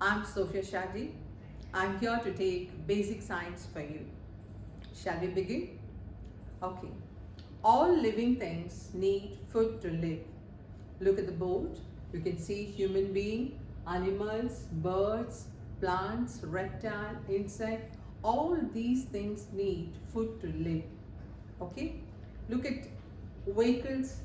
I'm Sophia Shadi. I'm here to take basic science for you. Shall we begin? Okay. All living things need food to live. Look at the board. You can see human being, animals, birds, plants, reptile, insect. All these things need food to live. Okay. Look at vehicles.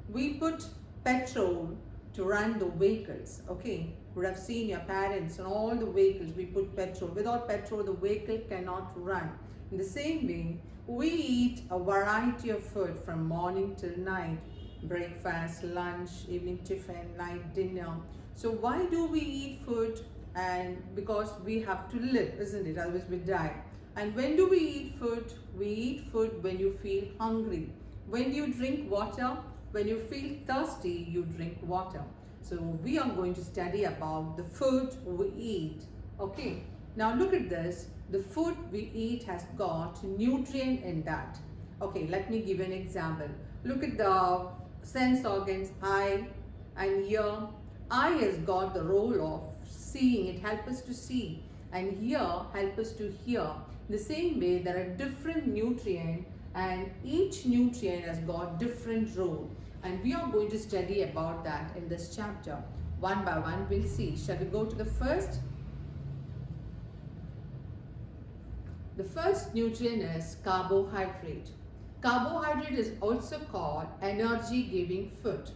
We put petrol to run the vehicles. Okay. You would have seen your parents and all the vehicles, we put petrol. Without petrol, the vehicle cannot run. In the same way, we eat a variety of food from morning till night. Breakfast, lunch, evening tiffin, night dinner. So why do we eat food? And because we have to live, isn't it? Otherwise we die. And when do we eat food? We eat food when you feel hungry. When you drink water, when you feel thirsty, you drink water. So we are going to study about the food we eat. Okay. Now look at this. The food we eat has got nutrient in that. Okay, let me give you an example. Look at the sense organs, eye and ear. Eye has got the role of seeing. It helps us to see. And ear helps us to hear. In the same way, there are different nutrients and each nutrient has got different role. And we are going to study about that in this chapter. One by one, we'll see. Shall we go to the first? The first nutrient is carbohydrate. Carbohydrate is also called energy-giving food.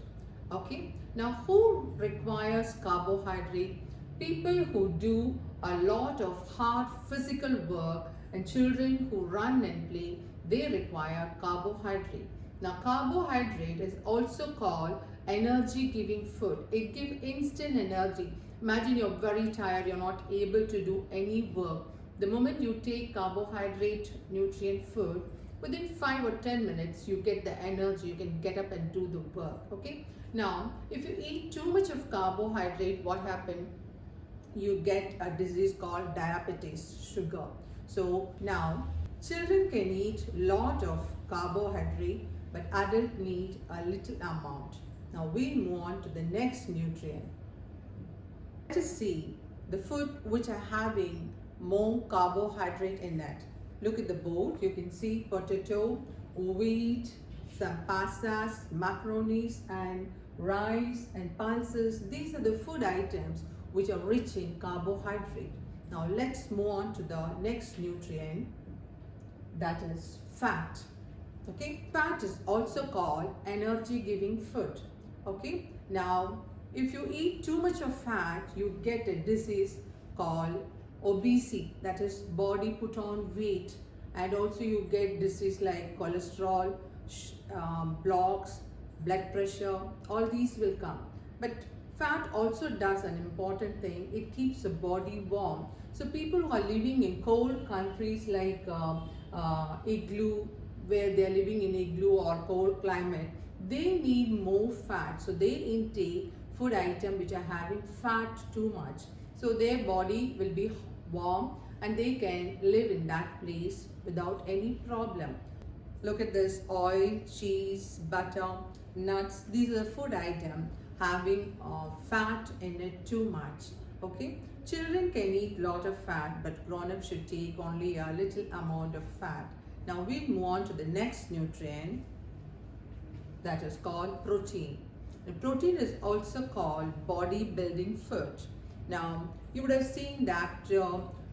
Okay. Now, who requires carbohydrate? People who do a lot of hard physical work and children who run and play, they require carbohydrate. Now, carbohydrate is also called energy-giving food. It gives instant energy. Imagine you're very tired, you're not able to do any work. The moment you take carbohydrate nutrient food, within 5 or 10 minutes, you get the energy, you can get up and do the work, okay? Now, if you eat too much of carbohydrate, what happens? You get a disease called diabetes, sugar. So now, children can eat lot of carbohydrate, but adults need a little amount. Now we move on to the next nutrient. Let us see the food which are having more carbohydrate in it. Look at the board. You can see potato, wheat, some pastas, macaronis and rice and pulses. These are the food items which are rich in carbohydrate. Now let's move on to the next nutrient, that is fat. Okay, fat is also called energy giving food. Okay, now if you eat too much of fat, you get a disease called obesity, that is body put on weight, and also you get disease like cholesterol, blocks, blood pressure, all these will come. But fat also does an important thing. It keeps the body warm. So people who are living in cold countries like igloo, where they are living in igloo or cold climate, they need more fat. So they intake food items which are having fat too much. So their body will be warm and they can live in that place without any problem. Look at this: oil, cheese, butter, nuts. These are the food items having fat in it too much. Okay, children can eat lot of fat, but grown-ups should take only a little amount of fat. Now we'll move on to the next nutrient, that is called protein. And protein is also called body-building food. Now you would have seen that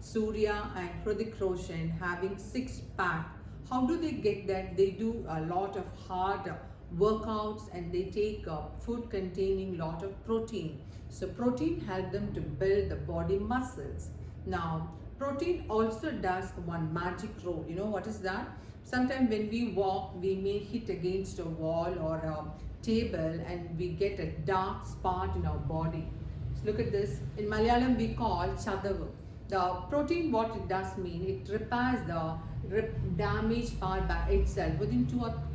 Surya and Hrithik Roshan having six-pack. How do they get that? They do a lot of hard workouts and they take food containing lot of protein. So protein helps them to build the body muscles. Now protein also does one magic role. You know what is that? Sometimes when we walk, we may hit against a wall or a table and we get a dark spot in our body. So look at this. In Malayalam we call chadavu. The protein, what it does mean, it repairs the damaged part by itself. Within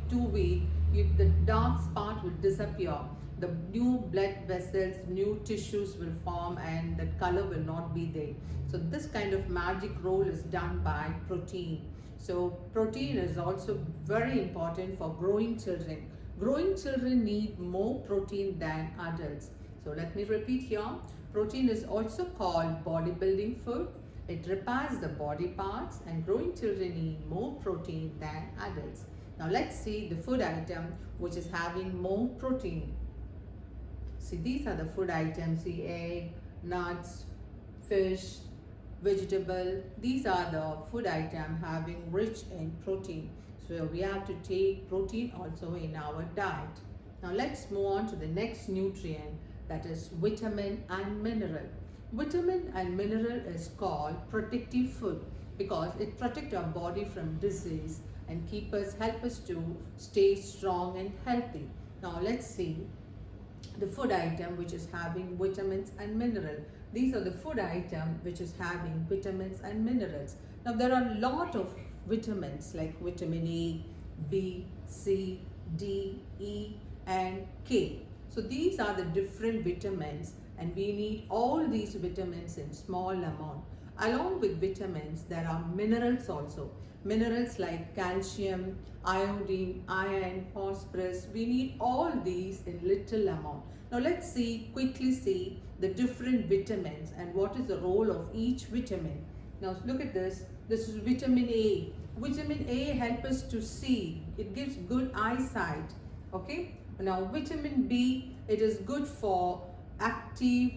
2 weeks, the dark spot will disappear. The new blood vessels, new tissues will form and the color will not be there. So this kind of magic role is done by protein. So protein is also very important for growing children. Growing children need more protein than adults. So let me repeat here. Protein is also called bodybuilding food. It repairs the body parts, and growing children need more protein than adults. Now let's see the food item which is having more protein. See, these are the food items: the egg, nuts, fish, vegetable. These are the food item having rich in protein. So we have to take protein also in our diet. Now let's move on to the next nutrient, that is vitamin and mineral. Vitamin and mineral is called protective food because it protects our body from disease and help us to stay strong and healthy. Now let's see the food item which is having vitamins and mineral. These are the food item which is having vitamins and minerals. Now there are a lot of vitamins like vitamin A, B, C, D, E and K. So these are the different vitamins, and we need all these vitamins in small amount. Along with vitamins, there are minerals also. Minerals like calcium, iodine, iron, phosphorus. We need all these in little amount. Now let's quickly see the different vitamins and what is the role of each vitamin. Now look at this. This is vitamin A. Vitamin A helps us to see. It gives good eyesight. Okay. Now vitamin B, it is good for active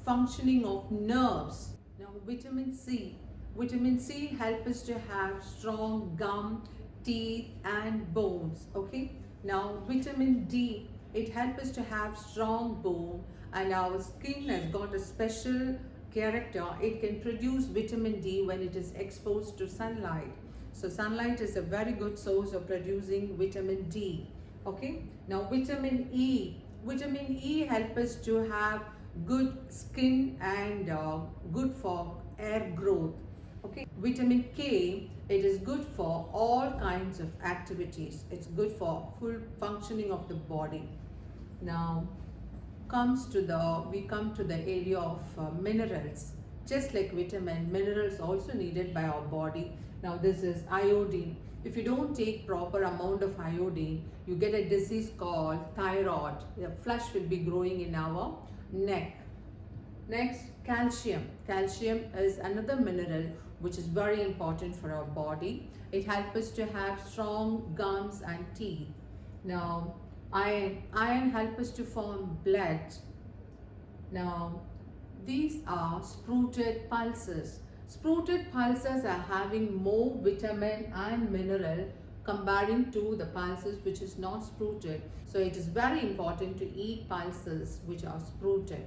functioning of nerves. Now vitamin C. Vitamin C helps us to have strong gum, teeth and bones. Okay. Now vitamin D, it helps us to have strong bone, and our skin has got a special character. It can produce vitamin D when it is exposed to sunlight. So sunlight is a very good source of producing vitamin D. Okay. Now vitamin E. Vitamin E helps us to have good skin and good for hair growth. Okay. Vitamin K, it is good for all kinds of activities. It's good for full functioning of the body. Now we come to the area of minerals. Just like vitamin, minerals also needed by our body. Now this is iodine. If you don't take proper amount of iodine, you get a disease called thyroid. The flush will be growing in our neck. Next, calcium. Calcium is another mineral which is very important for our body. It helps us to have strong gums and teeth. Now, iron. Iron helps us to form blood. Now, these are sprouted pulses. Sprouted pulses are having more vitamin and mineral comparing to the pulses which is not sprouted. So it is very important to eat pulses which are sprouted.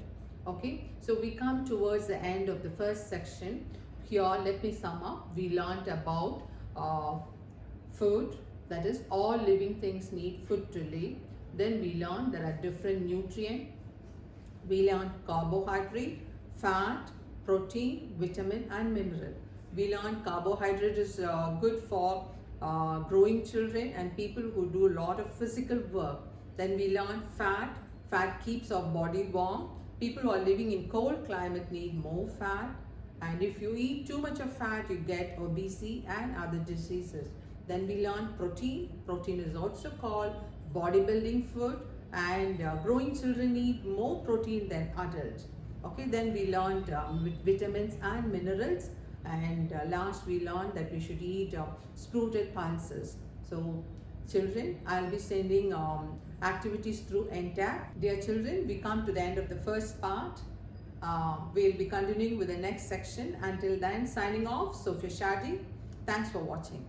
Okay, so we come towards the end of the first section. Here let me sum up. We learned about food, that is all living things need food to live. Then we learned there are different nutrients. We learned carbohydrate, fat, protein, vitamin and mineral. We learned carbohydrate is good for growing children and people who do a lot of physical work. Then we learned fat. Fat keeps our body warm. People who are living in cold climate need more fat. And if you eat too much of fat, you get obesity and other diseases. Then we learned protein. Protein is also called bodybuilding food, and growing children need more protein than adults. Okay, then we learned vitamins and minerals, and last we learned that we should eat sprouted pulses. So children, I'll be sending activities through NTAC. Dear children, we come to the end of the first part. We'll be continuing with the next section. Until then, signing off, Sophia Shadi. Thanks for watching.